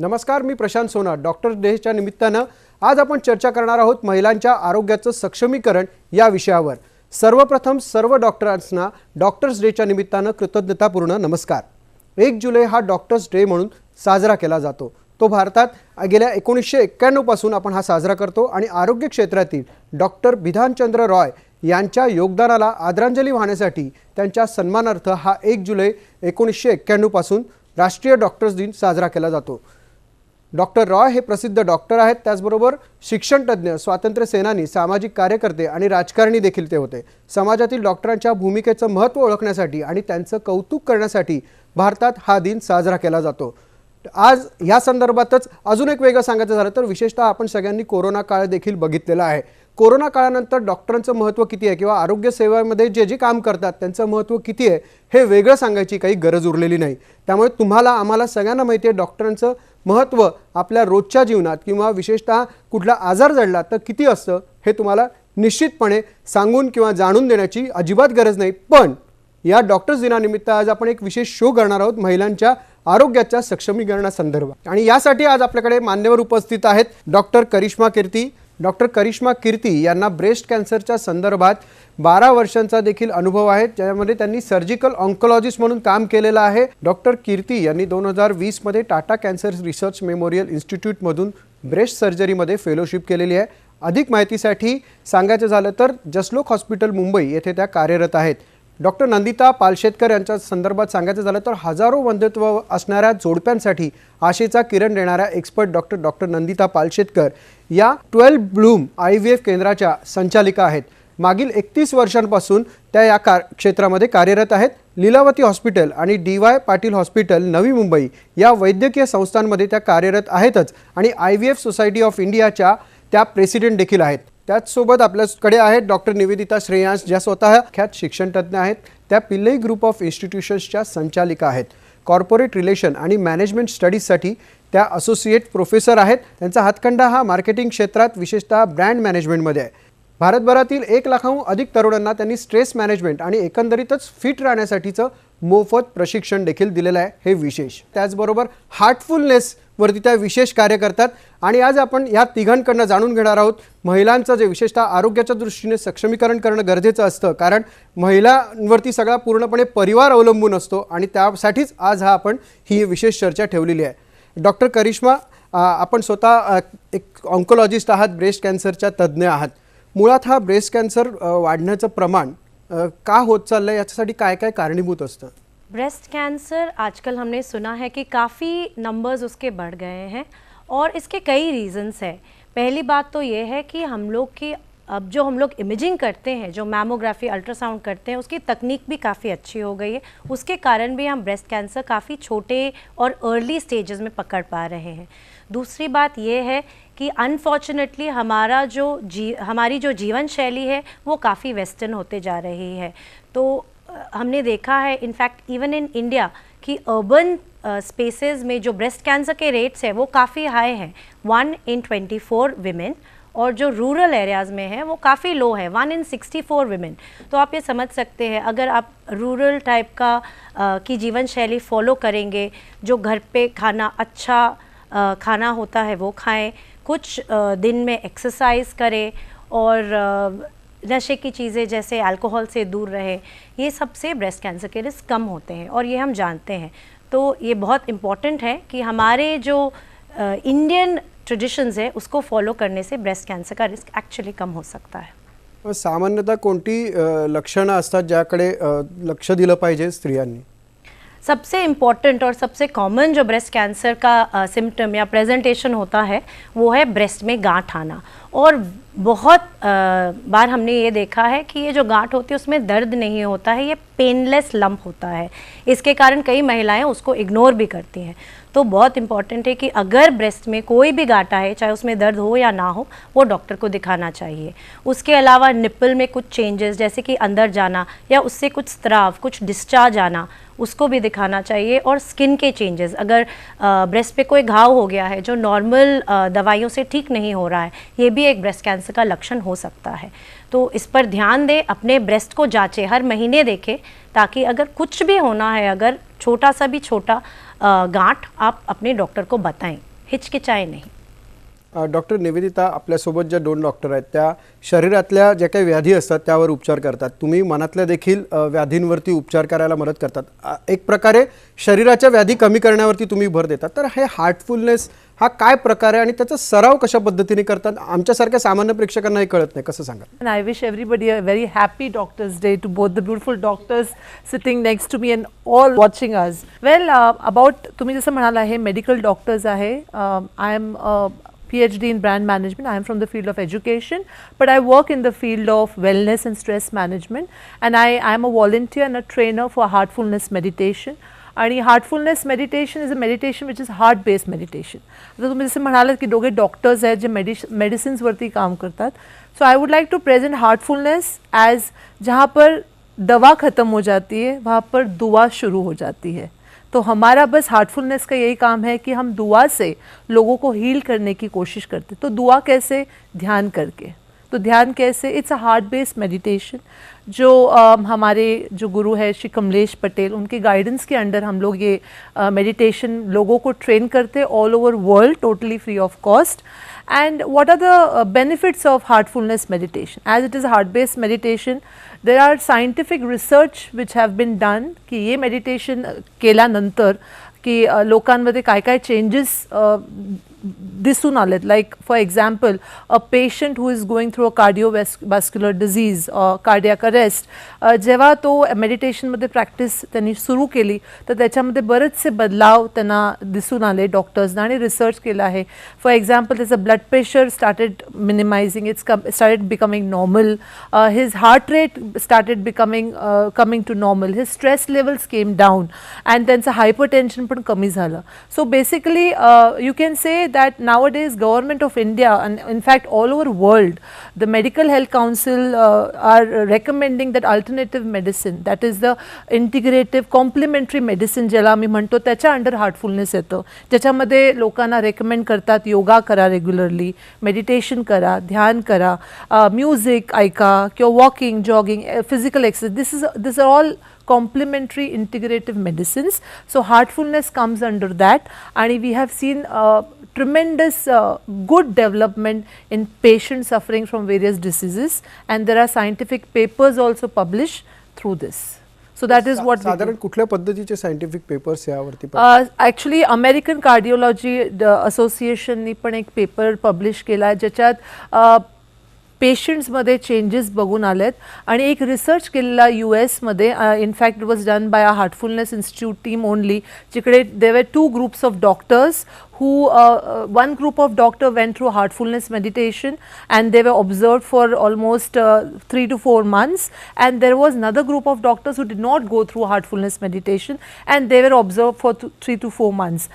नमस्कार, मी प्रशांत सोनार. डॉक्टर डेच्या निमित्तानं आज आपण चर्चा करणार आहोत महिलांच्या आरोग्याचं सक्षमीकरण या विषयावर. सर्वप्रथम सर्व डॉक्टरांना डॉक्टर्स डेच्या निमित्तानं कृतज्ञतापूर्ण नमस्कार. 1 जुलै हा डॉक्टर्स डे म्हणून साजरा केला जातो. तो भारतात गेल्या 1991 पासून आपण हा साजरा करतो आणि आरोग्य क्षेत्रातील डॉक्टर बिधानचंद्र रॉय यांच्या योगदानाला आदरांजली वाहण्यासाठी त्यांच्या सन्मानार्थ हा 1 जुलै 1991 पासून राष्ट्रीय डॉक्टर्स दिन साजरा केला जातो. डॉक्टर रॉय हे प्रसिद्ध डॉक्टर आहेत. त्याचबरोबर शिक्षणतज्ञ, स्वातंत्र्य सेनानी, सामाजिक कार्यकर्ते आणि राजकारणी देखील ते होते. समाजातील डॉक्टरांच्या भूमिकेचं महत्त्व ओळखण्यासाठी आणि त्यांचं कौतुक करण्यासाठी भारतात हा दिन साजरा केला जातो. आज या संदर्भातच अजून एक वेगळं सांगायचं झालं तर विशेषतः आपण सगळ्यांनी कोरोना काळ देखील बघितलेला आहे. कोरोना काळानंतर डॉक्टरांचं महत्त्व किती आहे किंवा आरोग्य सेवेमध्ये जे जे काम करतात त्यांचं महत्त्व किती आहे हे वेगळं सांगायची काही गरज उरलेली नाही. त्यामुळे तुम्हाला आम्हाला सगळ्यांना माहिती आहे डॉक्टरांचं महत्त्व आपल्या रोजच्या जीवनात किंवा विशेषतः कुठला आजार जडला तर किती असतं हे तुम्हाला निश्चितपणे सांगून किंवा जाणून देण्याची अजिबात गरज नाही. पण या डॉक्टर्स दिनानिमित्त आज आपण एक विशेष शो करणार आहोत महिलांच्या आरोग्याच्या सक्षमीकरणासंदर्भात. आणि यासाठी आज आपल्याकडे मान्यवर उपस्थित आहेत डॉक्टर करिश्मा कीर्ती. डॉक्टर करिश्मा कीर्ती यांना ब्रेस्ट कॅन्सरच्या संदर्भात 12 वर्षांचा देखील अनुभव आहे, ज्यामध्ये त्यांनी सर्जिकल ऑन्कोलॉजिस्ट म्हणून काम केलेलं आहे. डॉक्टर कीर्ती यांनी 2020 मध्ये टाटा कॅन्सर रिसर्च मेमोरियल इन्स्टिट्यूटमधून ब्रेस्ट सर्जरीमध्ये फेलोशिप केलेली आहे. अधिक माहितीसाठी सांगायचं झालं तर जसलोक हॉस्पिटल मुंबई येथे त्या कार्यरत आहेत. डॉक्टर नंदिता पालशेतकर यांच्या संदर्भात सांगायचं झालं तर हजारो वंध्यत्व असणाऱ्या जोडप्यांसाठी आशेचा किरण देणाऱ्या एक्सपर्ट डॉक्टर नंदिता पालशेतकर या 12 ब्लूम IVF केंद्राच्या संचालिका आहेत. मागील 31 वर्षांपासून त्या या क्षेत्रामध्ये कार्यरत आहेत. लीलावती हॉस्पिटल आणि DY पाटील हॉस्पिटल नवी मुंबई या वैद्यकीय संस्थांमध्ये त्या कार्यरत आहेतच आणि IVF सोसायटी ऑफ इंडियाच्या त्या प्रेसिडेंट देखील आहेत. त्याचसोबत आपल्याकडे आहेत डॉक्टर निवेदिता श्रेयांश, ज्या स्वतः ख्यात शिक्षणतज्ञ आहेत. त्या पिल्लई ग्रुप ऑफ इन्स्टिट्यूशन्सच्या संचालिका आहेत. कॉर्पोरेट रिलेशन आणि मॅनेजमेंट स्टडीजसाठी त्या असोसिएट प्रोफेसर आहेत. त्यांचा हातखंडा हा मार्केटिंग क्षेत्रात विशेषतः ब्रँड मॅनेजमेंटमध्ये आहे. भारतभरातील 1 लाखाहून अधिक तरुणांना त्यांनी स्ट्रेस मॅनेजमेंट आणि एकंदरीतच फिट राहण्यासाठीचं मोफत प्रशिक्षण देखील दिलेलं आहे, हे विशेष. त्याचबरोबर हार्टफुलनेस वरती त्या विशेष कार्य करतात. आणि आज आपण या तिघांकडनं जाणून घेणार आहोत महिलांचं जे विशेषतः आरोग्याच्या दृष्टीने सक्षमीकरण करणं गरजेचं असतं, कारण महिलांवरती सगळा पूर्णपणे परिवार अवलंबून असतो आणि त्यासाठीच आज आपण ही विशेष चर्चा ठेवलेली आहे. डॉक्टर करिश्मा, आपण स्वतः एक ऑन्कोलॉजिस्ट आहात, ब्रेस्ट कॅन्सरच्या तज्ज्ञ आहात. मुळात हा ब्रेस्ट कॅन्सर वाढण्याचं प्रमाण का होत चाललं याच्यासाठी काय काय कारणीभूत असतं? ब्रेस्ट कैंसर आजकल हमने सुना है कि काफ़ी नंबर्स उसके बढ़ गए हैं और इसके कई रीज़न्स हैं. पहली बात तो ये है कि हम लोग की अब जो हम लोग इमेजिंग करते हैं, जो मैमोग्राफी अल्ट्रासाउंड करते हैं, उसकी तकनीक भी काफ़ी अच्छी हो गई है. उसके कारण भी हम ब्रेस्ट कैंसर काफ़ी छोटे और अर्ली स्टेजेस में पकड़ पा रहे हैं. दूसरी बात ये है कि अनफॉर्चुनेटली हमारी जो जीवन शैली है वो काफ़ी वेस्टर्न होते जा रही है. तो हमने देखा है इनफैक्ट इवन इन इंडिया कि अर्बन स्पेसेस में जो ब्रेस्ट कैंसर के रेट्स हैं वो काफ़ी हाई हैं, 1 in 24 विमेन, और जो रूरल एरियाज़ में है वो काफ़ी लो है, 1 in 64 विमेन. तो आप ये समझ सकते हैं अगर आप रूरल टाइप का की जीवन शैली फॉलो करेंगे, जो घर पे खाना अच्छा खाना होता है वो खाएं, कुछ दिन में एक्सरसाइज करें और नशे की चीज़ें जैसे अल्कोहल से दूर रहे, ये सबसे ब्रेस्ट कैंसर के रिस्क कम होते हैं और ये हम जानते हैं. तो ये बहुत इम्पॉर्टेंट है कि हमारे जो इंडियन ट्रेडिशन्स है उसको फॉलो करने से ब्रेस्ट कैंसर का रिस्क एक्चुअली कम हो सकता है. सामान्यतः कोणती लक्षणं असतात ज्याकडे लक्ष दिलं पाहिजे स्त्रियांनी? सबसे इम्पॉर्टेंट और सबसे कॉमन जो ब्रेस्ट कैंसर का सिम्टम या प्रेजेंटेशन होता है वो है ब्रेस्ट में गांठ आना. और बहुत बार हमने ये देखा है कि ये जो गांठ होती है उसमें दर्द नहीं होता है, ये पेनलेस लंप होता है. इसके कारण कई महिलाएं उसको इग्नोर भी करती हैं. तो बहुत इम्पॉर्टेंट है कि अगर ब्रेस्ट में कोई भी गांठ है, चाहे उसमें दर्द हो या ना हो, वो डॉक्टर को दिखाना चाहिए. उसके अलावा निप्पल में कुछ चेंजेस जैसे कि अंदर जाना या उससे कुछ स्त्राव, कुछ डिस्चार्ज आना, उसको भी दिखाना चाहिए. और स्किन के चेंजेस, अगर ब्रेस्ट पे कोई घाव हो गया है जो नॉर्मल दवाइयों से ठीक नहीं हो रहा है, ये भी एक ब्रेस्ट कैंसर का लक्षण हो सकता है. तो इस पर ध्यान दें, अपने ब्रेस्ट को जांचें, हर महीने देखें, ताकि अगर कुछ भी होना है, अगर छोटा सा भी छोटा गांठ, आप अपने डॉक्टर को बताएं. हिचकिचाए नहीं। डॉक्टर निवेदिता, आपल्यासोबत ज्या 2 डॉक्टर आहेत त्या शरीरातल्या ज्या काही व्याधी असतात त्यावर उपचार करतात, तुम्ही मनातल्या देखील व्याधींवरती उपचार करायला मदत करतात। एक प्रकारे शरीराच्या व्याधी कमी करण्यावरती तुम्ही भर देतात, तर हे हार्टफुलनेस हा काय प्रकार आहे आणि त्याचा सराव कशा पद्धतीने करतात? आमच्यासारख्या सामान्य प्रेक्षकांना हे कळत नाही, कसं सांगा? And I wish everybody a very happy Doctors' Day to both the beautiful doctors sitting next to me and all watching us. Well, about तुम्ही जसं म्हणाला हे medical doctors आहे. I am a PhD in brand management. I am from the field of education, but I work in the field of wellness and stress management. And I am a volunteer and a trainer for heartfulness meditation. आणि Heartfulness meditation is a meditation which is heart based meditation. आता तुम्ही जसं म्हणालात की दोघे doctors आहेत जे मेडिसिन्सवरती काम करतात. So I would like to present heartfulness as जहाँ पर दवा ख़त्म हो जाती है वहाँ पर दुआ शुरू हो जाती है. तो हमारा बस हार्टफुलनेस का यही काम है कि हम दुआ से लोगों को हील करने की कोशिश करते. तो दुआ कैसे? ध्यान करके. तो ध्यान कैसे? It's a heart based meditation जो हमारे जो गुरु है श्री कमलेश पटेल उनके गाइडेंस के अंडर हम लोग ये मेडिटेशन लोगों को ट्रेन करते all over world totally free of cost. And what are the benefits of heartfulness meditation? As it is a heart based meditation, there are scientific research which have been done की ये meditation केल्यानंतर की लोकांमध्ये काय काय changes दिसून आलेत. Like for example a patient who is going through a cardiovascular disease cardiac arrest, जेव्हा तो मेडिटेशनमध्ये प्रॅक्टिस त्यांनी सुरू केली तर त्याच्यामध्ये बरेचसे बदलाव त्यांना दिसून आले डॉक्टर्सना आणि रिसर्च केला आहे. फॉर एक्झाम्पल त्याचं blood pressure started minimizing, started becoming normal, his heart rate started coming to normal, his stress levels came down and त्यांचं हायपरटेन्शन पण कमी झालं. So basically you can say that nowadays government of India and in fact all over world the medical health council are recommending that alternative medicine, that is the integrative complementary medicine ज्याला आम्ही म्हणतो त्याच्या under Heartfulness येतं, ज्याच्यामध्ये लोकांना recommend करतात योगा करा, regularly meditation करा, ध्यान करा, म्युझिक ऐका किंवा walking, jogging, physical exercise. This are all complementary integrative medicines. So heartfulness comes under that, and we have seen tremendous good development in patients suffering from various diseases, and there are scientific papers also published through this. So that is what साधारण कुठल्या पद्धतीचे scientific papers यावरती? Actually American cardiology असोसिएशननी पण एक paper publish केला आहे ज्याच्यात पेशंट्समध्ये changes बघून आलेत आणि एक रिसर्च केलेला US-मध्ये. In fact it was done by a heartfulness institute team only, जिकडे देर वर 2 groups of doctors who one group of doctor went through heartfulness meditation and they were observed for almost 3 to 4 months, and there was another group of doctors who did not go through heartfulness meditation and they were observed for 3 to 4 months.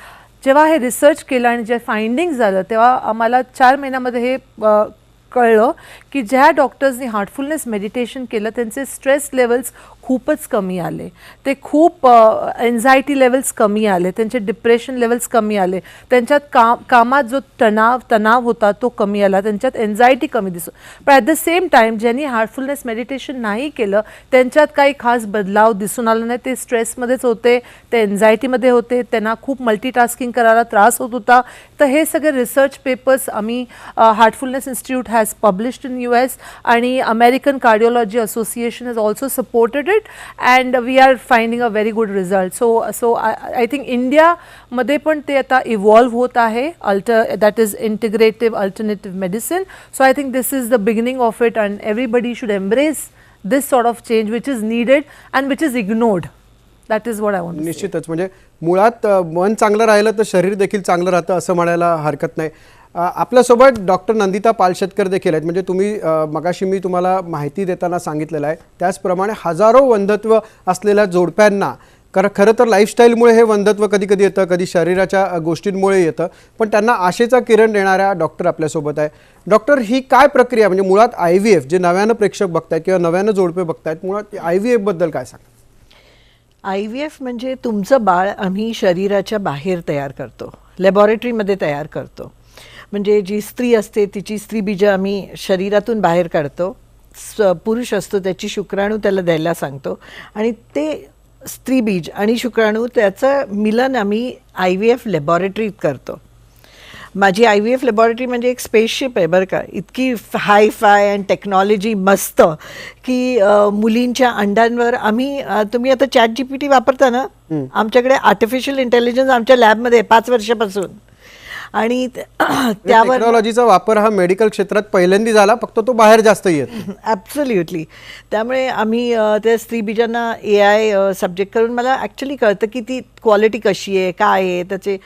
जेव्हा हे research केलं आणि जे finding झालं तेव्हा आम्हाला 4 महिन्यामध्ये हे कळलं की ज्या डॉक्टर्सनी हार्टफुलनेस मेडिटेशन केलं त्यांचे स्ट्रेस लेवल्स खूपच कमी आले, ते खूप एन्झायटी लेवल्स कमी आले, त्यांचे डिप्रेशन लेवल्स कमी आले, त्यांच्यात कामात जो तणाव होता तो कमी आला, त्यांच्यात एन्झायटी कमी दिसतो. पण ॲट द सेम टाईम ज्यांनी हार्टफुलनेस मेडिटेशन नाही केलं त्यांच्यात काही खास बदलाव दिसून आला नाही. ते स्ट्रेसमध्येच होते, ते एन्झायटीमध्ये होते, त्यांना खूप मल्टीटास्किंग करायला त्रास होत होता. तर हे सगळे रिसर्च पेपर्स आम्ही Heartfulness institute has published in US, आणि American cardiology association has also supported it, and we are finding a very good result. So I think India मध्ये पण ते आता इव्हॉल्व होत आहे, that is integrative alternative medicine. So I think this is the beginning of it, and everybody should embrace this sort of change which is needed and which is ignored. That is what I want to say. निश्चितच, म्हणजे मुळात मन चांगलं राहिलं तर शरीर देखील चांगलं राहतं असं म्हणायला हरकत नाही. आपल्यासोबत डॉक्टर नंदिता पालशेतकर देखील आहेत. म्हणजे तुम्ही मगाशी मी तुम्हाला माहिती देताना सांगितलेलं आहे त्याचप्रमाणे हजारो वंधत्व असलेल्या जोडप्यांना खरं तर लाईफस्टाईलमुळे हे वंधत्व कधी कधी येतं, कधी शरीराच्या गोष्टींमुळे येतं, पण त्यांना आशेचा किरण देणाऱ्या डॉक्टर आपल्यासोबत आहे. डॉक्टर, ही काय प्रक्रिया, म्हणजे मुळात IVF जे नव्यानं प्रेक्षक बघतायत किंवा नव्यानं जोडपे बघतायत, मुळात IVF बद्दल काय सांगा? IVF म्हणजे तुमचं बाळ आम्ही शरीराच्या बाहेर तयार करतो, लॅबॉरेटरीमध्ये तयार करतो. म्हणजे जी स्त्री असते तिची स्त्रीबीजं आम्ही शरीरातून बाहेर काढतो, पुरुष असतो त्याची शुक्राणू त्याला द्यायला सांगतो आणि ते स्त्रीबीज आणि शुक्राणू त्याचं मिलन आम्ही IVF लॅबॉरेटरीत करतो. माझी IVF लॅबॉरेटरी म्हणजे एक स्पेसशिप आहे बरं का, इतकी हाय फाय अँड टेक्नॉलॉजी मस्त की मुलींच्या अंडांवर आम्ही तुम्ही आता ChatGPT वापरता ना, आमच्याकडे आर्टिफिशियल इंटेलिजन्स आमच्या लॅबमध्ये 5 वर्षापासून, आणि त्यावर टेक्नॉलॉजीचा वापर हा मेडिकल क्षेत्रात पहिल्यांदा झाला, फक्त तो बाहेर जास्त येत. ॲब्सोल्युटली. त्यामुळे आम्ही त्या स्त्रीबीजांना AI सब्जेक्ट करून मला ॲक्च्युली कळतं की ती क्वालिटी कशी आहे, काय आहे, त्याचे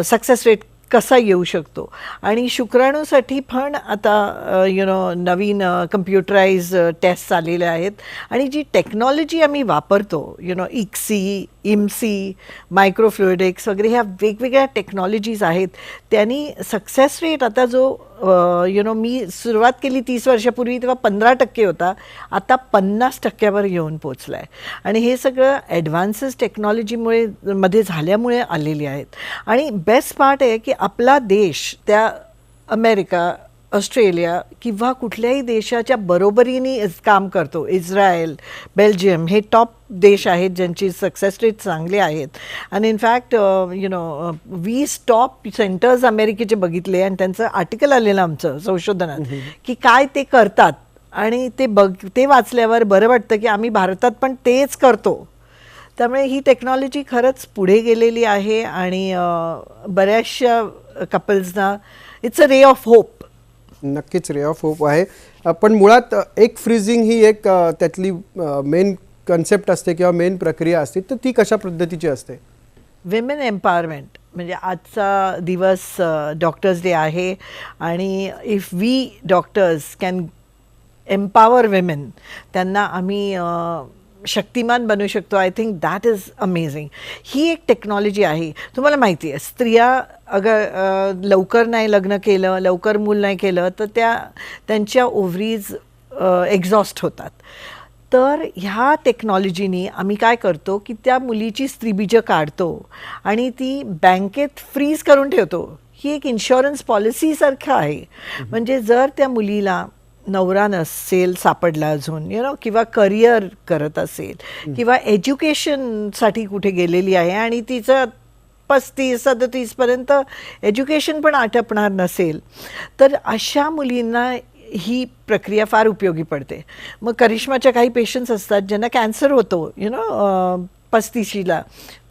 सक्सेस रेट कसा येऊ शकतो. आणि शुक्राणूसाठी पण आता नवीन कम्प्युटराइज टेस्ट आलेले आहेत, आणि जी टेक्नॉलॉजी आम्ही वापरतो ICSI, IMSI, मायक्रोफ्लुइडिक्स वगैरे ह्या वेगवेगळ्या टेक्नॉलॉजीज आहेत, त्यांनी सक्सेस रेट आता जो मी सुरुवात केली 30 वर्षापूर्वी तेव्हा 15% होता, आता 50% येऊन पोचला आहे. आणि हे सगळं ॲडव्हान्सेस टेक्नॉलॉजीमुळे मध्ये झाल्यामुळे आलेली आहेत. आणि बेस्ट पार्ट आहे की आपला देश त्या अमेरिका, ऑस्ट्रेलिया किंवा कुठल्याही देशाच्या बरोबरीने काम करतो. इस्रायल, बेल्जियम हे टॉप देश आहेत ज्यांची सक्सेस रेट चांगले आहेत. आणि इनफॅक्ट 20 टॉप सेंटर्स अमेरिकेचे बघितले, आणि त्यांचं आर्टिकल आलेलं आमचं संशोधनात की काय ते करतात, आणि ते वाचल्यावर बरं वाटतं की आम्ही भारतात पण तेच करतो. त्यामुळे ही टेक्नॉलॉजी खरंच पुढे गेलेली आहे, आणि बऱ्याचशा कपल्सना it's a ray of hope. नक्कीच रे ऑफ होप आहे. पण मुळात एग फ्रीजिंग ही एक त्यातली मेन कन्सेप्ट असते किंवा मेन प्रक्रिया असते, तर ती कशा पद्धतीची असते? विमेन एम्पॉवरमेंट म्हणजे आजचा दिवस डॉक्टर्स डे आहे, आणि if we doctors can empower women, त्यांना आम्ही शक्तिमान बनवू शकतो. I think that is amazing. ही एक टेक्नॉलॉजी आहे. तुम्हाला माहिती आहे स्त्रिया अगर लवकर नाही लग्न केलं, लवकर मूल नाही केलं, तर त्यांच्या ओव्हरीज एक्झॉस्ट होतात. तर ह्या टेक्नॉलॉजीनी आम्ही काय करतो की त्या मुलीची स्त्रीबीजं काढतो आणि ती बँकेत फ्रीज करून ठेवतो. ही एक इन्शुरन्स पॉलिसीसारखं आहे. म्हणजे जर त्या मुलीला नवरा नसेल सापडला अजून किंवा करिअर करत असेल किंवा एज्युकेशनसाठी कुठे गेलेली आहे आणि तिचं 35-37 पर्यंत एज्युकेशन पण आटपणार नसेल, तर अशा मुलींना ही प्रक्रिया फार उपयोगी पडते. मग करिश्माच्या काही पेशंट्स असतात ज्यांना कॅन्सर होतो 35ला,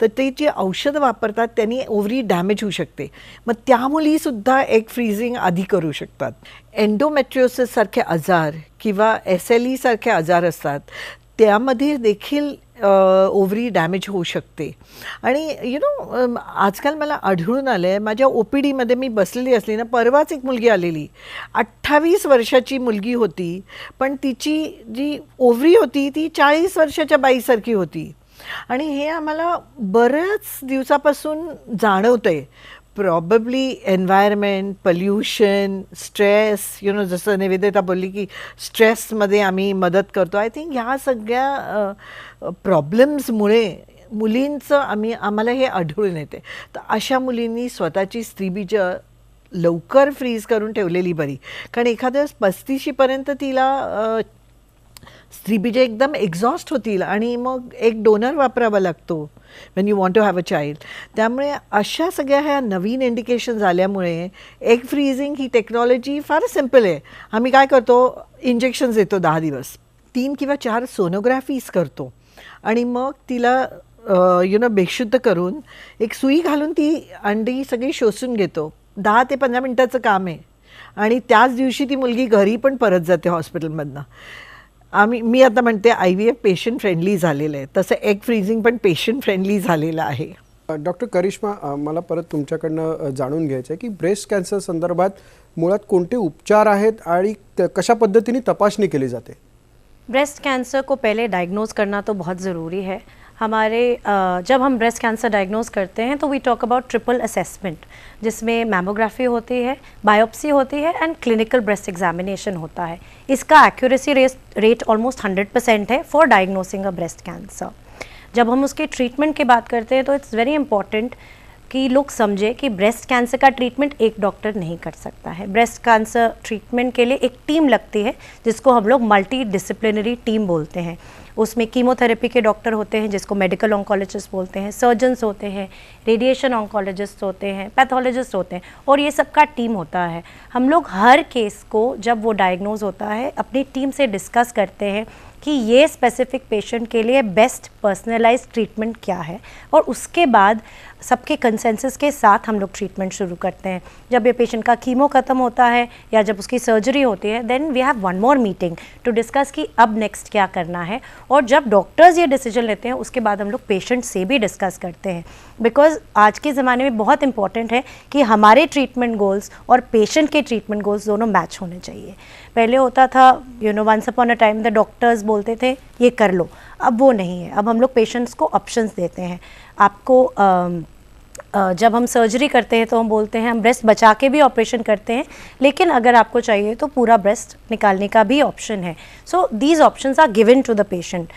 तर ते जी औषधं वापरतात त्यांनी ओव्हरी डॅमेज होऊ शकते. मग त्या मुलीसुद्धा एग फ्रीजिंग आधी करू शकतात. एन्डोमेट्रिओसिससारखे आजार किंवा SLE सारखे आजार असतात, त्यामध्ये देखील ओव्हरी डॅमेज होऊ शकते. आणि आजकाल मला आढळून आलं आहे, माझ्या OPDमध्ये मी बसलेली असली ना, परवाच एक मुलगी आलेली, 28 वर्षाची मुलगी होती, पण तिची जी ओव्हरी होती ती 40 वर्षाच्या बाईसारखी होती. आणि हे आम्हाला बऱ्याच दिवसापासून जाणवतंय. प्रॉबेबली एन्व्हायरमेंट, पोल्युशन, स्ट्रेस, जसं निवेदिता बोलली की स्ट्रेसमध्ये आम्ही मदत करतो. आय थिंक ह्या सगळ्या प्रॉब्लेम्समुळे मुलींचं आम्हाला हे आढळून येते. तर अशा मुलींनी स्वतःची स्त्रीबीजं लवकर फ्रीज करून ठेवलेली बरी. कारण एखाद्या 35पर्यंत तिला स्त्रीबीजे एकदम एक्झॉस्ट होतील आणि मग एक डोनर वापरावा लागतो when you want to have a child. त्यामुळे अशा सगळ्या ह्या नवीन इंडिकेशन झाल्यामुळे एग फ्रीजिंग ही टेक्नॉलॉजी फार सिम्पल आहे. आम्ही काय करतो, इंजेक्शन्स देतो 10 दिवस, 3 किंवा 4 सोनोग्राफीज करतो, आणि मग तिला बेशुद्ध करून एक सुई घालून ती अंडी सगळी शोषून घेतो. 10 ते 15 मिनटाचं काम आहे, आणि त्याच दिवशी ती मुलगी घरी पण परत जाते हॉस्पिटलमधनं. मी आता म्हणते IVF पेशंट फ्रेंडली झालेलं आहे, तसं एग फ्रीजिंग पण पेशंट फ्रेंडली झालेलं आहे. डॉक्टर करिश्मा, मला परत तुमच्याकडनं जाणून घ्यायचं आहे की ब्रेस्ट कॅन्सर संदर्भात मुळात कोणते उपचार आहेत आणि कशा पद्धतीने तपासणी केली जाते? ब्रेस्ट कैंसर को पहले डायग्नोज करना तो बहुत ज़रूरी है. जब हम ब्रेस्ट कैंसर डायग्नोज करते हैं तो we talk about triple assessment, जिसमें मैमोग्राफी होती है, बायोप्सी होती है एंड क्लिनिकल ब्रेस्ट एग्जामिनेशन होता है. इसका एक्यूरेसी रेट ऑलमोस्ट 100% है for diagnosing a breast cancer. जब हम उसके ट्रीटमेंट की बात करते हैं तो इट्स वेरी इंपॉर्टेंट कि लोग समझे कि ब्रेस्ट कैंसर का ट्रीटमेंट एक डॉक्टर नहीं कर सकता है। ब्रेस्ट कैंसर ट्रीटमेंट के लिए एक टीम लगती है जिसको हम लोग मल्टी डिसिप्लिनरी टीम बोलते हैं। उसमें कीमोथेरेपी के डॉक्टर होते हैं जिसको मेडिकल ऑन्कोलॉजिस्ट बोलते हैं, सर्जन्स होते हैं, रेडिएशन ऑन्कोलॉजिस्ट होते हैं, पैथोलॉजिस्ट होते हैं, और ये सब का टीम होता है। हम लोग हर केस को जब वो डायग्नोज होता है अपनी टीम से डिस्कस करते हैं कि ये स्पेसिफिक पेशेंट के लिए बेस्ट पर्सनलाइज्ड ट्रीटमेंट क्या है, और उसके बाद सबके कंसेंसस के साथ हम लोग ट्रीटमेंट शुरू करते हैं। जब ये पेशेंट का कीमो ख़त्म होता है या जब उसकी सर्जरी होती है, then we have one more meeting to discuss कि अब नेक्स्ट क्या करना है। और जब डॉक्टर्स ये डिसीजन लेते हैं उसके बाद हम लोग पेशेंट से भी डिस्कस करते हैं, बिकॉज आज के ज़माने में बहुत इंपॉर्टेंट है कि हमारे ट्रीटमेंट गोल्स और पेशेंट के ट्रीटमेंट गोल्स दोनों मैच होने चाहिए। पहले होता था once upon a time the doctors बोलते थे ये कर लो, अब वो नहीं है। अब हम लोग पेशेंट्स को ऑप्शंस देते हैं। आपको जब हम सर्जरी करते हैं तो हम बोलते हैं हम ब्रेस्ट बचा के भी ऑपरेशन करते हैं, लेकिन अगर आपको चाहिए तो पूरा ब्रेस्ट निकालने का भी ऑप्शन है। So these options are given to the patient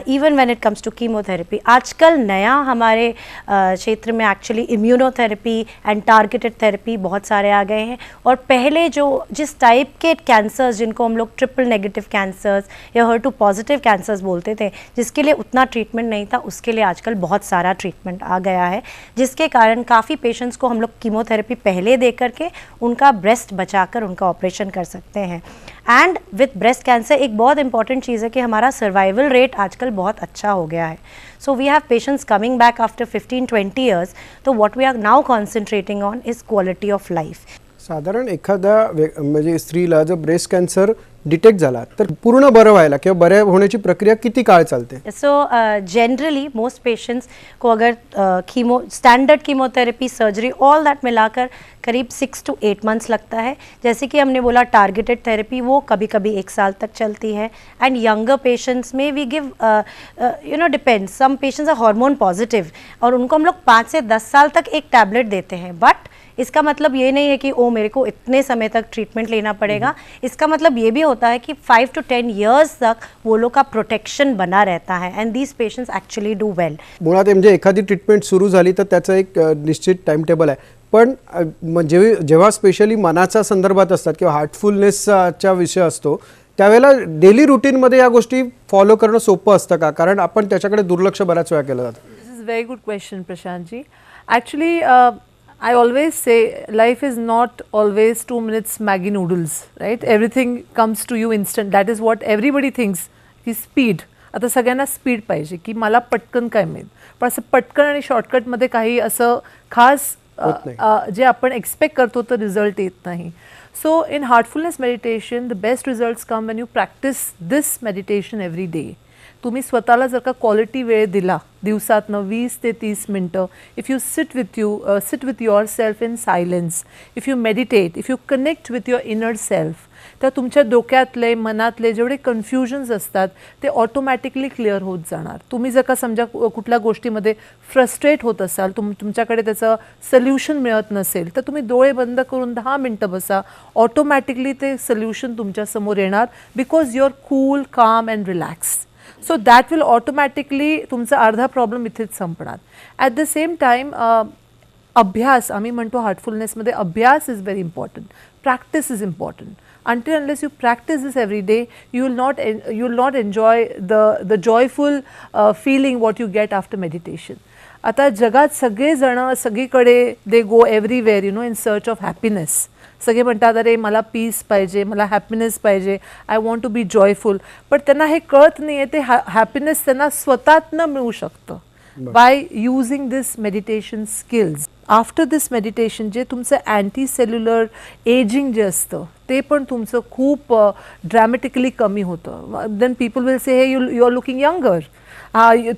even when it comes to chemotherapy. आजकल नया हमारे क्षेत्र में actually immunotherapy and targeted therapy बहुत सारे आ गए हैं। और पहले जो जिस टाइप के कैंसर्स जिनको हम लोग ट्रिपल नेगेटिव कैंसर्स या HER2 पॉजिटिव कैंसर्स बोलते थे, जिसके लिए उतना ट्रीटमेंट नहीं था, उसके लिए आजकल बहुत सारा ट्रीटमेंट आ गया है, जिसके कारण काफ़ी पेशेंट्स को हम लोग कीमोथेरेपी पहले दे करके उनका ब्रेस्ट बचाकर उनका ऑपरेशन कर सकते हैं। एंड विथ ब्रेस्ट कैंसर एक बहुत इंपॉर्टेंट चीज़ है कि हमारा सर्वाइवल रेट आजकल बहुत अच्छा हो गया है। So we have patients coming back after 15-20 years. तो what we are now concentrating on is quality of life. साधारण एखाद्या म्हणजे स्त्रीला जर ब्रेस्ट कॅन्सर डिटेक्ट झाला तर पूर्ण बरं व्हायला किंवा बऱ्या होण्याची प्रक्रिया किती काळ चालते? सो जनरली मोस्ट पेशेंट्स को अगर standard chemotherapy surgery all that मिलाकर करीब 6 to 8 months लगता है। जैसे कि हमने बोला टारगेटेड थेरेपी वो कभी कभी 1 साल तक चलती है। एंड यंगर पेशेंट्स में we give depends, some patients are hormone positive और उनको हम लोग 5 से 10 साल तक एक टैबलेट देते हैं। बट इसका मतलब ये नहीं है कि ओ मेरे को इतने समय तक ट्रीटमेंट लेना पड़ेगा। इसका मतलब ये भी होता है कि 5 to 10 years तक वो लोग का प्रोटेक्शन बना रहता है and these patients actually do well. मुळात म्हणजे एखादी ट्रीटमेंट सुरू झाली तर त्याचा एक निश्चित टाइम टेबल आहे, पण जेव्हा स्पेशली मनाच्या संदर्भात असतात किंवा हार्टफुलनेसचा विषय असतो त्यावेळेला डेली रुटीनमध्ये या गोष्टी फॉलो करणं सोपं असतं का? कारण आपण त्याच्याकडे दुर्लक्ष बऱ्याच वेळा केलं जातं. This is a very good question, Prashant ji. Actually, I always say life is not always 2 minutes Maggi noodles, right? Everything comes to you instant. That is what everybody thinks की speed. आता सगळ्यांना speed पाहिजे की मला पटकन काय मिळेल, पण असं पटकन आणि शॉर्टकटमध्ये काही असं खास जे आपण एक्सपेक्ट करतो तर रिझल्ट येत नाही. So in Heartfulness meditation the best results come when you practice this meditation every day. तुम्ही स्वतःला जर का क्वालिटी वेळ दिला दिवसातनं 20 ते 30 मिनटं, if you sit with your self in silence, if you meditate, if you connect with your inner self, तर तुमच्या डोक्यातले मनातले जेवढे कन्फ्युजन्स असतात ते ऑटोमॅटिकली क्लिअर होत जाणार. तुम्ही जर का समजा कुठल्या गोष्टीमध्ये फ्रस्ट्रेट होत असाल, तुमच्याकडे त्याचं सोल्युशन मिळत नसेल, तर तुम्ही डोळे बंद करून 10 मिनटं बसा. ऑटोमॅटिकली ते सोल्युशन तुमच्यासमोर येणार बिकॉज यू आर कूल, काम and relax. So that will automatically तुमचा अर्धा प्रॉब्लेम इथेच संपणार. ॲट द सेम टाईम अभ्यास, आम्ही म्हणतो हार्टफुलनेसमध्ये अभ्यास is very important, practice is important. Until unless you practice this every day, you will not enjoy the joyful feeling what you get after meditation. आता जगात सगळे जण सगळीकडे they go everywhere, you know, in search of happiness. सगळे म्हणतात अरे मला piece पाहिजे, मला हॅपीनेस पाहिजे, I want to be joyful. पण त्यांना हे कळत नाही आहे ते हॅपीनेस त्यांना स्वतःतनं मिळू शकतं by using this meditation skills. After this meditation जे तुमचं अँटी सेल्युलर एजिंग जे असतं ते पण तुमचं खूप ड्रॅमॅटिकली कमी होतं. देन पीपल विल से हे यू आर लुकिंग यंगर,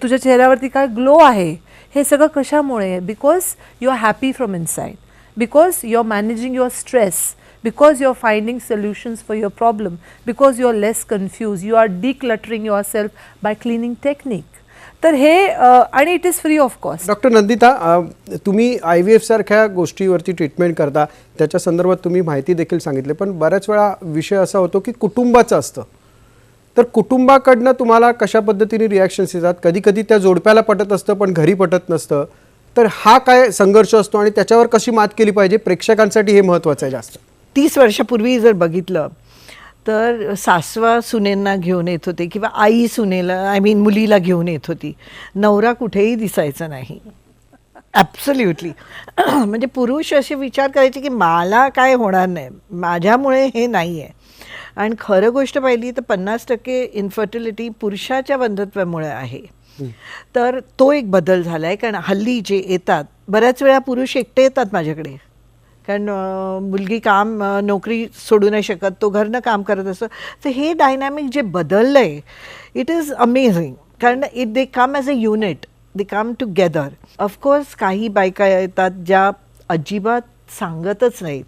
तुझ्या चेहऱ्यावरती काय ग्लो आहे. हे सगळं कशामुळे? Because you are happy from inside, because you are managing your stress, because you are finding solutions for your problem, because you are less confused, you are decluttering yourself by cleaning technique. तर हे आणि it is free of cost. Doctor Nandita, तुम्ही IVF सारख्या गोष्टीवरती treatment करता, त्याच्या संदर्भात तुम्ही माहिती देखील सांगितली, पण बऱ्याच वेळा विषय असा होतो की कुटुंबाचं असतं, तर कुटुंबाकडनं तुम्हाला कशा पद्धतीने रिॲक्शन्स येतात? कधी कधी त्या जोडप्याला पटत असतं पण घरी पटत नसतं, तर हा काय संघर्ष असतो आणि त्याच्यावर कशी मात केली पाहिजे, प्रेक्षकांसाठी हे महत्त्वाचं आहे जास्त. 30 वर्षापूर्वी जर बघितलं तर सासवा सुनेंना घेऊन येत होते किंवा आई सुनेला मुलीला घेऊन येत होती. नवरा कुठेही दिसायचा नाही. ॲब्सोल्युटली. म्हणजे पुरुष असे विचार करायचे की मला काय होणार नाही, माझ्यामुळे हे नाही आहे. आणि खरं गोष्ट पाहिली तर 50% इन्फर्टिलिटी पुरुषाच्या बंधत्वामुळे आहे. तर तो एक बदल झाला आहे. कारण हल्ली जे येतात, बऱ्याच वेळा पुरुष एकटे येतात माझ्याकडे, कारण मुलगी नोकरी सोडू नाही शकत, तो घरनं काम करत असतो. तर हे डायनॅमिक जे बदललं आहे, इट इज अमेझिंग. कारण they come as a unit, they come together. Of course काही बायका येतात ज्या अजिबात सांगतच नाहीत,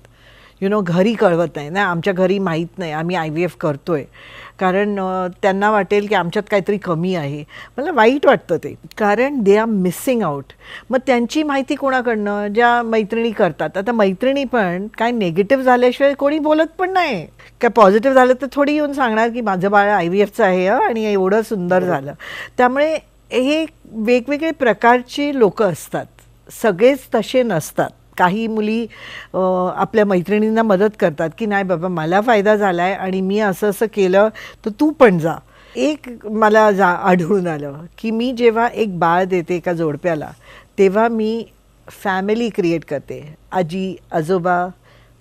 घरी कळवत नाही ना, आमच्या घरी माहीत नाही आम्ही IVF करतोय, कारण त्यांना वाटेल की आमच्यात काहीतरी कमी आहे. मला वाईट वाटतं ते, कारण दे आर मिसिंग आउट. मग त्यांची माहिती कोणाकडनं, ज्या मैत्रिणी करतात. आता मैत्रिणी पण काय निगेटिव्ह झाल्याशिवाय कोणी बोलत पण नाही. काय पॉझिटिव्ह झालं तर थोडी येऊन सांगणार की माझं बाळ IVFचं आहे आणि एवढं सुंदर झालं. त्यामुळे हे वेगवेगळे प्रकारची लोक असतात, सगळेच तसे नसतात. काही मुली आपल्या मैत्रिणींना मदत करतात की नाही बाबा मला फायदा झाला आहे आणि मी असं असं केलं तर तू पण जा. एक मला आढळून आलं की मी जेव्हा एक बाळ देते एका जोडप्याला, तेव्हा मी फॅमिली क्रिएट करते. आजी आजोबा,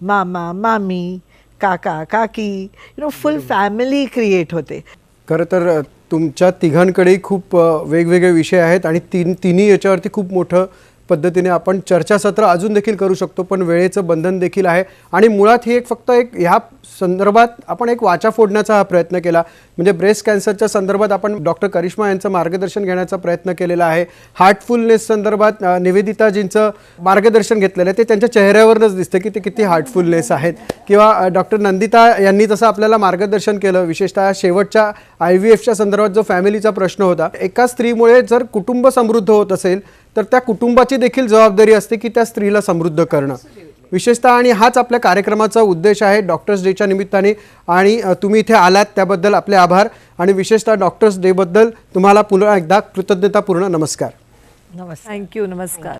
मामा मामी, काका काकी, फुल फॅमिली क्रिएट होते. खरं तर तुमच्या तिघांकडेही खूप वेगवेगळे विषय आहेत आणि तिन्ही याच्यावरती खूप मोठं पद्धतीने आपण चर्चासत्र अजून देखील करू शकतो, पण वेळेचं बंधन देखील आहे. आणि मुळात ही फक्त ह्या संदर्भात आपण एक वाचा फोडण्याचा हा प्रयत्न केला. म्हणजे ब्रेस्ट कॅन्सरच्या संदर्भात आपण डॉक्टर करिश्मा यांचं मार्गदर्शन घेण्याचा प्रयत्न केलेला आहे. हार्टफुलनेस संदर्भात निवेदिताजींचं मार्गदर्शन घेतलेलं आहे, ते त्यांच्या चेहऱ्यावरच दिसतं की ते किती हार्टफुलनेस आहेत. किंवा डॉक्टर नंदिता यांनी जसं आपल्याला मार्गदर्शन केलं, विशेषतः शेवटच्या IVFच्या संदर्भात जो फॅमिलीचा प्रश्न होता. एका स्त्रीमुळे जर कुटुंब समृद्ध होत असेल तर त्या कुटुंबाची देखील जबाबदारी असते की त्या स्त्रीला समृद्ध करणं विशेषतः. आणि हाच आपल्या कार्यक्रमाचा उद्देश आहे डॉक्टर्स डेच्या निमित्ताने. आणि तुम्ही इथे आलात त्याबद्दल आपले आभार. आणि विशेषतः डॉक्टर्स डेबद्दल तुम्हाला पुन्हा एकदा कृतज्ञतापूर्ण नमस्कार. नमस्कार. थँक्यू. नमस्कार.